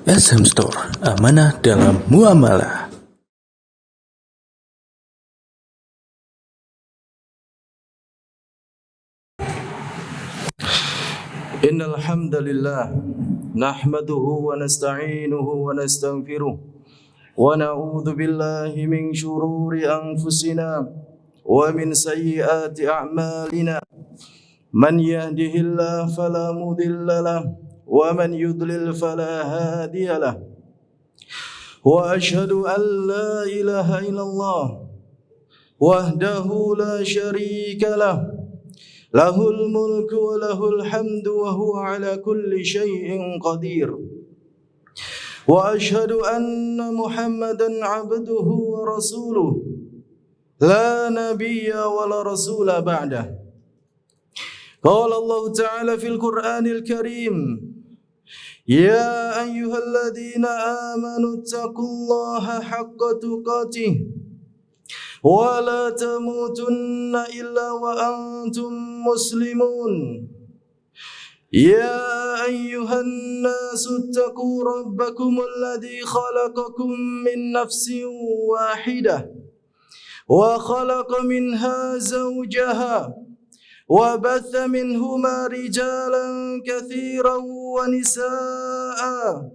SM Store, amanah dalam muamalah. Innal hamdalillah nahmaduhu wa nasta'inuhu wa nastaghfiruh wa na'udzu billahi min shururi anfusina wa min sayyiati a'malina. Man yahdihillahu fala mudilla lahu wa man yudlil fala hadiya lahu. Wa ashhadu an la ilaha illallah wahdahu la syarika lahu. Lahul mulku wa lahul hamdu wa huwa ala kulli syai'in qadir. Wa ashhadu anna Muhammadan abduhu wa rasuluh la nabiyya wa la rasula ba'dah. Qala Allah Ta'ala fil Qur'anil Karim, ya ayyuhalladzina amanu taqullaha haqqa tuqatih wa la tamutunna illa wa antum muslimun. Ya ayyuhan nasu taqu rabbakumul ladzi khalaqakum min nafsin wahidah wa khalaqa minha zawjaha wa batha minhuma rijalan katsiran wa nisaa'a.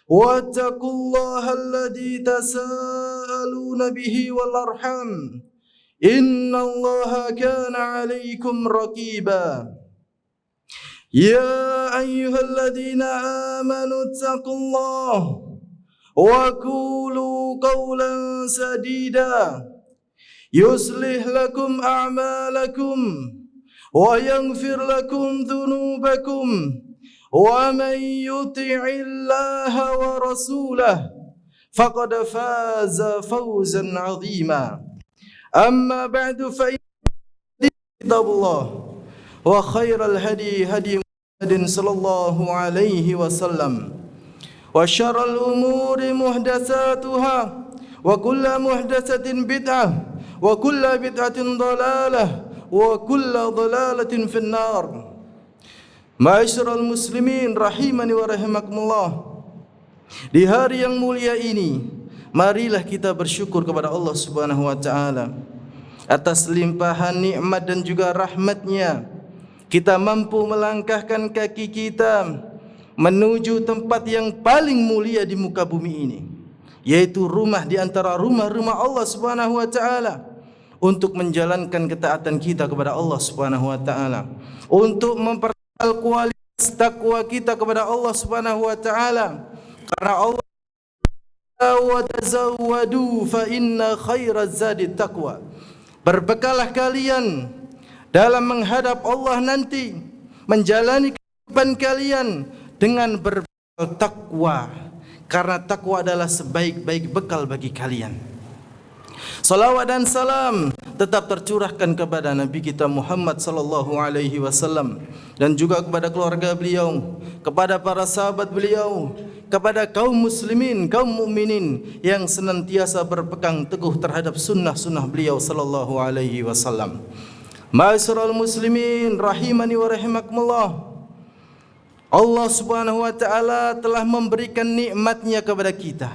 واتقوا الله الذي تساءلون به والأرحام إن الله كان عليكم رقيبا. يا أيها الذين آمنوا اتقوا الله وقولوا قولا سديدا يصلح لكم أعمالكم ويغفر لكم ذنوبكم ومن يطع الله ورسوله فقد فاز فوزا عظيما. أما بعد فإن كتاب الله وخير الهدي هدي محمد صلى الله عليه وسلم وشر الأمور محدثاتها وكل محدثة بدعة وكل بدعة ضلالة وكل ضلالة في النار. Ma'asyiral muslimin rahimani wa rahimakumullah. Di hari yang mulia ini, marilah kita bersyukur kepada Allah Subhanahu wa taala atas limpahan nikmat dan juga rahmat-Nya. Kita mampu melangkahkan kaki kita menuju tempat yang paling mulia di muka bumi ini, yaitu rumah di antara rumah-rumah Allah Subhanahu wa taala, untuk menjalankan ketaatan kita kepada Allah Subhanahu wa taala, untuk kualitas takwa kita kepada Allah Subhanahu wa taala, karena Allah wa tazawwadu fa inna khairaz zadi taqwa. Berbekalah kalian dalam menghadap Allah nanti, menjalani kehidupan kalian dengan berbekal takwa, karena takwa adalah sebaik-baik bekal bagi kalian. Salawat dan salam tetap tercurahkan kepada Nabi kita Muhammad sallallahu alaihi wasallam, dan juga kepada keluarga beliau, kepada para sahabat beliau, kepada kaum muslimin, kaum mukminin yang senantiasa berpegang teguh terhadap sunnah-sunnah beliau sallallahu alaihi wasallam. Ma'asyiral muslimin rahimani wa rahimakumullah. Allah Subhanahu wa taala telah memberikan nikmat-Nya kepada kita.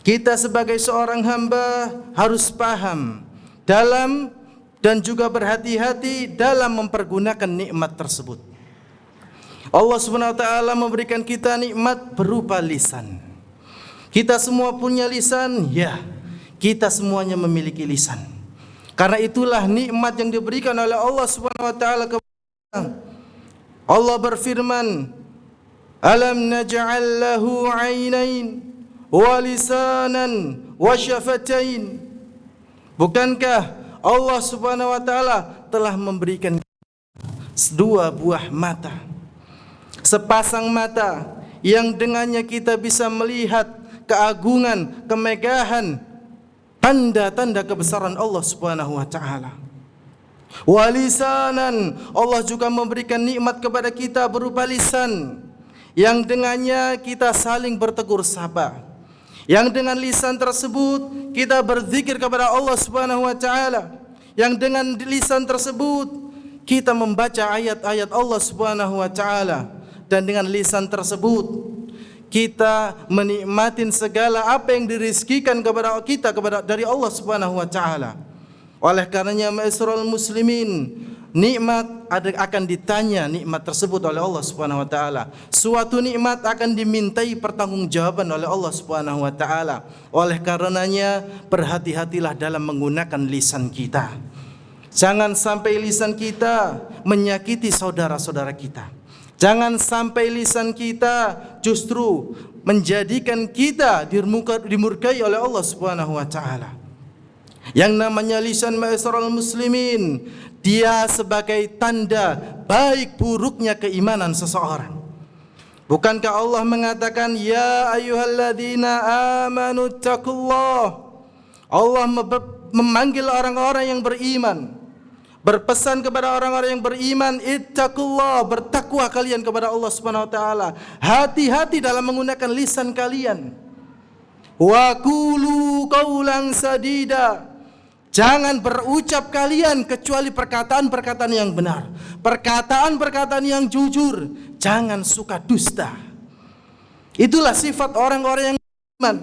Kita sebagai seorang hamba harus paham dalam dan juga berhati-hati dalam mempergunakan nikmat tersebut. Allah Subhanahu wa taala memberikan kita nikmat berupa lisan. Kita semua punya lisan, ya. Kita semuanya memiliki lisan. Karena itulah nikmat yang diberikan oleh Allah Subhanahu wa taala kepada kita. Allah berfirman, "Alam naj'al lahu 'ainain wa lisanan wa syafatain." Bukankah Allah Subhanahu wa taala telah memberikan dua buah mata, sepasang mata yang dengannya kita bisa melihat keagungan, kemegahan, tanda-tanda kebesaran Allah Subhanahu wa taala. Wa lisanan, Allah juga memberikan nikmat kepada kita berupa lisan yang dengannya kita saling bertegur sapa, yang dengan lisan tersebut kita berzikir kepada Allah Subhanahu wa taala, yang dengan lisan tersebut kita membaca ayat-ayat Allah Subhanahu wa taala, dan dengan lisan tersebut kita menikmatin segala apa yang dirizkikan kepada kita dari Allah Subhanahu wa taala. Oleh karenanya ma'asyiral muslimin, nikmat akan ditanya nikmat tersebut oleh Allah Subhanahu wa taala. Suatu nikmat akan dimintai pertanggungjawaban oleh Allah Subhanahu wa taala. Oleh karenanya berhati-hatilah dalam menggunakan lisan kita. Jangan sampai lisan kita menyakiti saudara-saudara kita. Jangan sampai lisan kita justru menjadikan kita dimurkai oleh Allah Subhanahu wa taala. Yang namanya lisan ma'asyiral muslimin, dia sebagai tanda baik buruknya keimanan seseorang. Bukankah Allah mengatakan ya ayyuhalladzina amanu taqullah? Allah memanggil orang-orang yang beriman, berpesan kepada orang-orang yang beriman, ittaqullah, bertakwa kalian kepada Allah Subhanahu wa taala. Hati-hati dalam menggunakan lisan kalian. Wa qulu qawlan sadida. Jangan berucap kalian kecuali perkataan-perkataan yang benar, perkataan-perkataan yang jujur. Jangan suka dusta. Itulah sifat orang-orang yang beriman.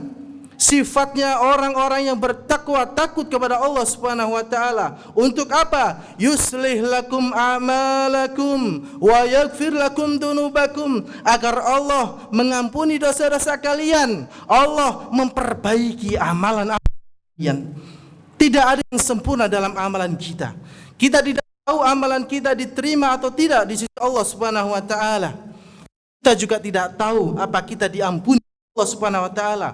Sifatnya orang-orang yang bertakwa, takut kepada Allah Subhanahu wa taala. Untuk apa? Yuslih lakum a'malakum wa yaghfir lakum dunubakum, agar Allah mengampuni dosa-dosa kalian. Allah memperbaiki amalan kalian. Tidak ada yang sempurna dalam amalan kita. Kita tidak tahu amalan kita diterima atau tidak di sisi Allah Subhanahu wa taala. Kita juga tidak tahu apa kita diampuni Allah Subhanahu wa taala.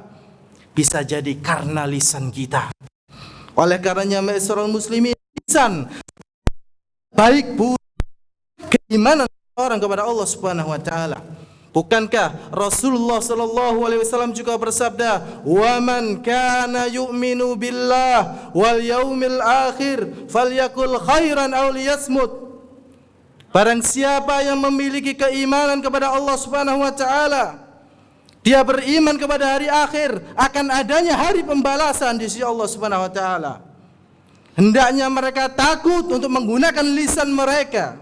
Bisa jadi karena lisan kita. Oleh karenanya ma'asyiral muslimin, lisan baik buruk keimanan orang kepada Allah Subhanahu wa taala. Bukankah Rasulullah sallallahu alaihi wasallam juga bersabda, "Wa man kana yu'minu billah wal yaumil akhir falyakul khairan aw liyasmut." Barang siapa yang memiliki keimanan kepada Allah Subhanahu wa taala, dia beriman kepada hari akhir, akan adanya hari pembalasan di sisi Allah Subhanahu wa taala. Hendaknya mereka takut untuk menggunakan lisan mereka.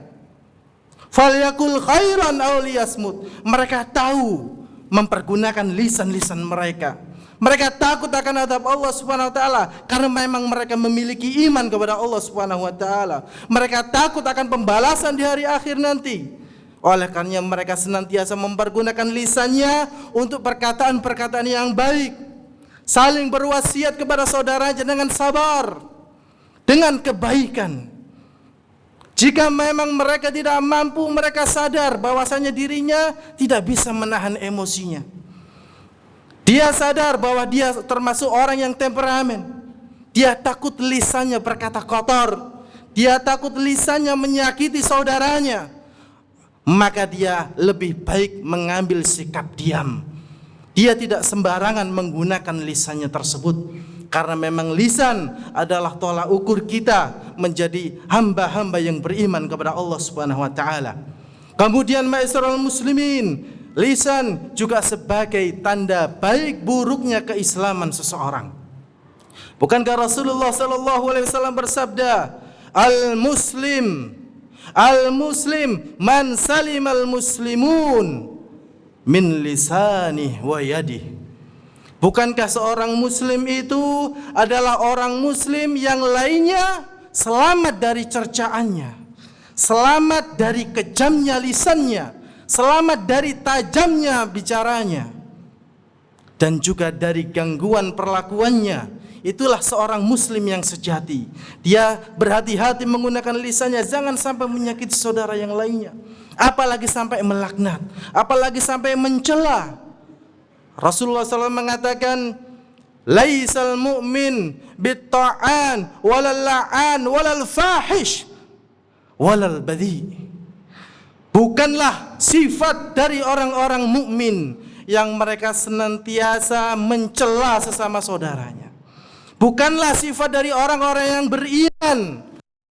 Falyakul khairan aw liyasmut. Mereka tahu mempergunakan lisan-lisan mereka. Mereka takut akan adab Allah Subhanahu wa taala karena memang mereka memiliki iman kepada Allah Subhanahu wa taala. Mereka takut akan pembalasan di hari akhir nanti. Oleh karenanya mereka senantiasa mempergunakan lisannya untuk perkataan-perkataan yang baik. Saling berwasiat kepada saudaranya dengan sabar, dengan kebaikan. Jika memang mereka tidak mampu, mereka sadar bahwasanya dirinya tidak bisa menahan emosinya. Dia sadar bahwa dia termasuk orang yang temperamen. Dia takut lisannya berkata kotor. Dia takut lisannya menyakiti saudaranya. Maka dia lebih baik mengambil sikap diam. Dia tidak sembarangan menggunakan lisannya tersebut. Karena memang lisan adalah tolak ukur kita menjadi hamba-hamba yang beriman kepada Allah Subhanahu wa taala. Kemudian ma'asyiral muslimin, lisan juga sebagai tanda baik buruknya keislaman seseorang. Bukankah Rasulullah sallallahu alaihi wasallam bersabda, Al-muslim man salimal muslimun min lisanih wa yadihi. Bukankah seorang muslim itu adalah orang muslim yang lainnya selamat dari cercaannya, selamat dari kejamnya lisannya, selamat dari tajamnya bicaranya, dan juga dari gangguan perlakuannya. Itulah seorang muslim yang sejati. Dia berhati-hati menggunakan lisannya, jangan sampai menyakiti saudara yang lainnya, apalagi sampai melaknat, apalagi sampai mencela. Rasulullah SAW mengatakan, laisal mu'min bitta'an walal la'an walal fahish walal badhi. Bukanlah sifat dari orang-orang mukmin yang mereka senantiasa mencela sesama saudaranya. Bukanlah sifat dari orang-orang yang beriman,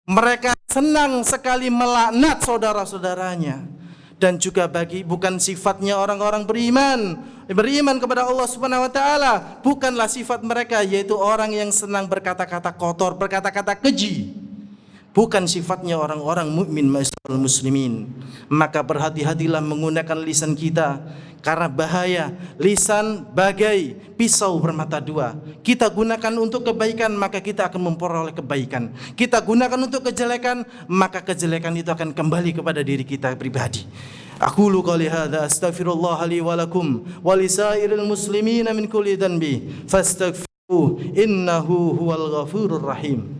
mereka senang sekali melaknat saudara-saudaranya. Dan juga bukan sifatnya orang-orang beriman kepada Allah Subhanahu wa taala, bukanlah sifat mereka, yaitu orang yang senang berkata-kata kotor, berkata-kata keji. bukan sifatnya orang-orang mukmin ma'asyiral muslimin. Maka berhati-hatilah menggunakan lisan kita, karena bahaya. Lisan bagai pisau bermata dua. Kita gunakan untuk kebaikan, maka kita akan memperoleh kebaikan. Kita gunakan untuk kejelekan, maka kejelekan itu akan kembali kepada diri kita pribadi. Aqulu qouli hadza astaghfirullah li wa lakum wa lisairil muslimina min kulli dhanbi fastaghfiruhu innahu huwal ghafurur rahim.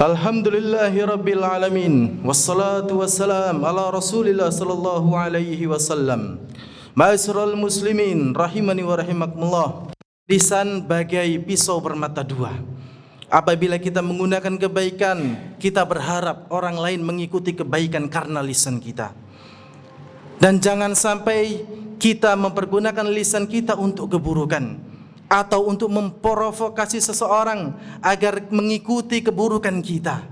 Alhamdulillahi rabbil alamin, wassalatu wassalam ala rasulillah sallallahu alaihi wasallam. Ma'asyiral muslimin rahimani wa rahimakumullah. Lisan bagai pisau bermata dua. Apabila kita menggunakan kebaikan, kita berharap orang lain mengikuti kebaikan karena lisan kita. Dan jangan sampai kita mempergunakan lisan kita untuk keburukan atau untuk memprovokasi seseorang agar mengikuti keburukan kita.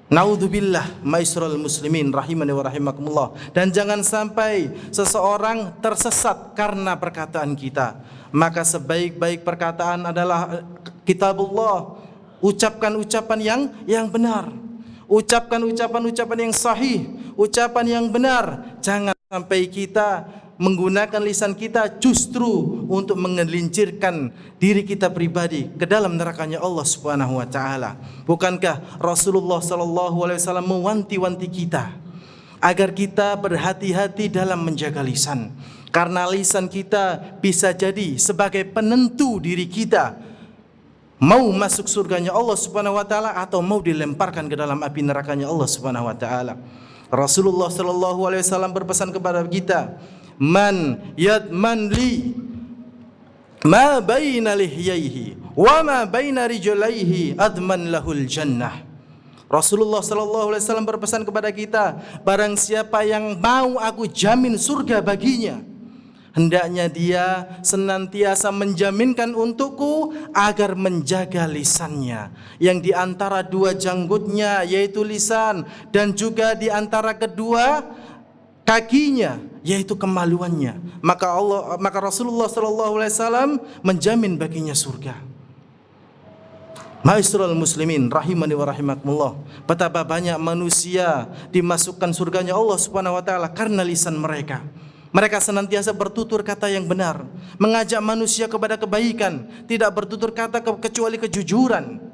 Naudzubillah, ma'asyiral muslimin rahimani wa rahimakumullah. Dan jangan sampai seseorang tersesat karena perkataan kita. Maka sebaik-baik perkataan adalah kitabullah. Ucapkan ucapan yang benar. Ucapkan ucapan yang sahih, ucapan yang benar. Jangan sampai kita menggunakan lisan kita justru untuk mengelincirkan diri kita pribadi ke dalam nerakanya Allah Subhanahu wa taala. Bukankah Rasulullah sallallahu alaihi wasallam mewanti-wanti kita agar kita berhati-hati dalam menjaga lisan? Karena lisan kita bisa jadi sebagai penentu diri kita mau masuk surganya Allah Subhanahu wa taala atau mau dilemparkan ke dalam api nerakanya Allah Subhanahu wa taala. Rasulullah sallallahu alaihi wasallam berpesan kepada kita, "Man yadman li ma baina lihyaihi wa ma baina rijlaihi adman lahul jannah." Rasulullah sallallahu alaihi wasallam berpesan kepada kita, barang siapa yang mau aku jamin surga baginya, hendaknya dia senantiasa menjaminkan untukku agar menjaga lisannya, yang di antara dua janggutnya yaitu lisan, dan juga di antara kedua kakinya yaitu kemaluannya. Maka Rasulullah sallallahu alaihi wasallam menjamin baginya surga. Ma'asyiral muslimin rahimani wa rahimakumullah. Betapa banyak manusia dimasukkan surganya Allah Subhanahu wa taala karena lisan mereka. Mereka senantiasa bertutur kata yang benar, mengajak manusia kepada kebaikan, tidak bertutur kata kecuali kejujuran.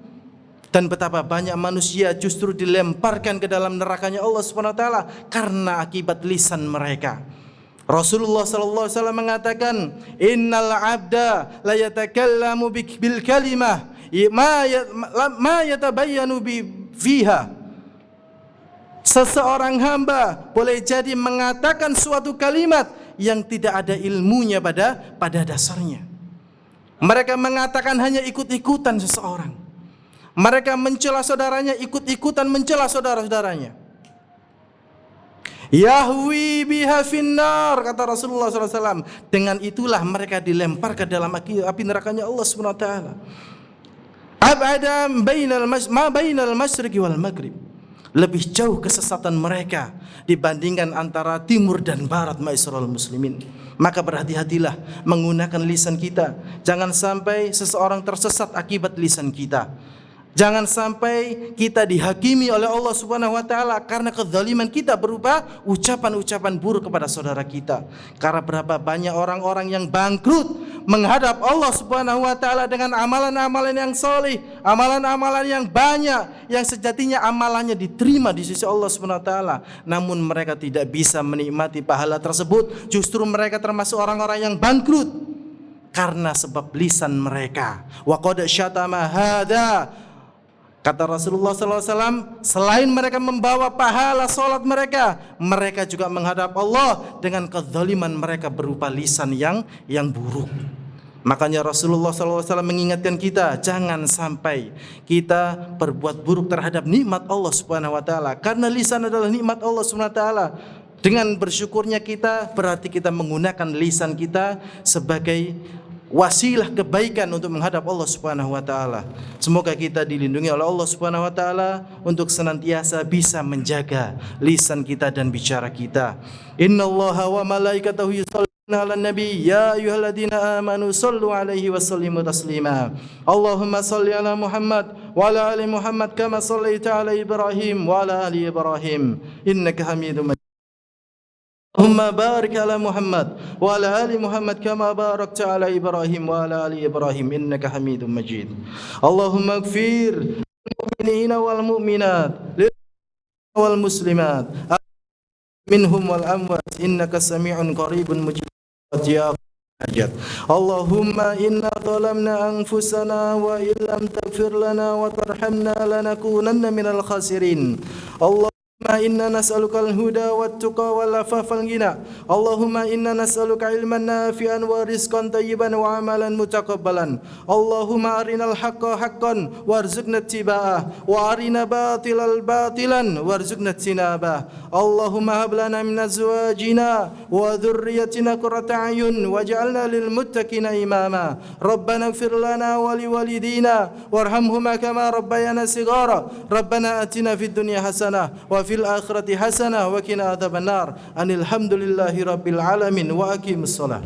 Dan betapa banyak manusia justru dilemparkan ke dalam nerakanya Allah Subhanahu wa taala karena akibat lisan mereka. Rasulullah sallallahu alaihi wasallam mengatakan, "Innal 'abda la yatakallamu bil kalimah ma yatabayyanu fiha." Seseorang hamba boleh jadi mengatakan suatu kalimat yang tidak ada ilmunya pada dasarnya. Mereka mengatakan hanya ikut-ikutan seseorang. Mereka mencela saudaranya, ikut-ikutan mencela saudara-saudaranya. Yahwi biha finnar, kata Rasulullah SAW. Dengan itulah mereka dilempar ke dalam api nerakanya Allah Subhanahu wa taala. Ab'ada ma bainal masyriqi wal maghrib. Lebih jauh kesesatan mereka dibandingkan antara timur dan barat, ma'asyiral muslimin. Maka berhati-hatilah menggunakan lisan kita. Jangan sampai seseorang tersesat akibat lisan kita. Jangan sampai kita dihakimi oleh Allah Subhanahu wa taala karena kezaliman kita berupa ucapan-ucapan buruk kepada saudara kita. Karena berapa banyak orang-orang yang bangkrut menghadap Allah Subhanahu wa taala dengan amalan-amalan yang soleh, amalan-amalan yang banyak, yang sejatinya amalannya diterima di sisi Allah Subhanahu wa taala, namun mereka tidak bisa menikmati pahala tersebut. Justru mereka termasuk orang-orang yang bangkrut karena sebab lisan mereka. Wa qad syatama hadza. Kata Rasulullah SAW, selain mereka membawa pahala solat mereka, mereka juga menghadap Allah dengan kezaliman mereka berupa lisan yang buruk. Makanya Rasulullah SAW mengingatkan kita, jangan sampai kita berbuat buruk terhadap nikmat Allah Subhanahu wa taala, karena lisan adalah nikmat Allah Subhanahu wa taala. Dengan bersyukurnya kita, berarti kita menggunakan lisan kita sebagai wasilah kebaikan untuk menghadap Allah Subhanahu wa taala. Semoga kita dilindungi oleh Allah Subhanahu wa taala untuk senantiasa bisa menjaga lisan kita dan bicara kita. Innallaha wa malaikatahu yusholluna 'alan nabi ya ayyuhalladzina amanu shallu 'alaihi wa sallimu taslima. Allahumma shalli 'ala Muhammad wa 'ala ali Muhammad kama shallaita 'ala Ibrahim wa 'ala ali Ibrahim innaka Hamidum Majid. Allahumma barik ala Muhammad wa ala ali Muhammad kama barakta ala Ibrahim wa ala ali Ibrahim innaka Hamidum Majid. Allahumma ighfir lil mu'minina wal mu'minat wal muslimat minhum wal amwat innaka sami'un qaribun mujib ya hajat. Allahumma inna zalamna anfusana wa illam taghfir lana wa tarhamna lanakunanna minal khasirin. Inna nas'aluka al-huda wat-tuqa wal-afafa wal-ghina. Allahumma inna nas'aluka ilman nafi'an wa rizqan thayyiban wa amalan mutaqabbalan. Allahumma arinal haqqa haqqan warzuqna ittiba'ah wa arina batilal batilan warzuqna ijtinabah. Allahumma hab lana min azwajina wa dhurriyyatina qurrata a'yun waj'alna lil muttaqina imama. Rabbana ighfir lana wa liwalidina warhamhuma kama rabbayana shighara. Rabbana atina fid dunya hasanah wa fil akhirati hasanah wa qina adzabannar. Alhamdulillahi rabbil alamin wa aqimus shalah.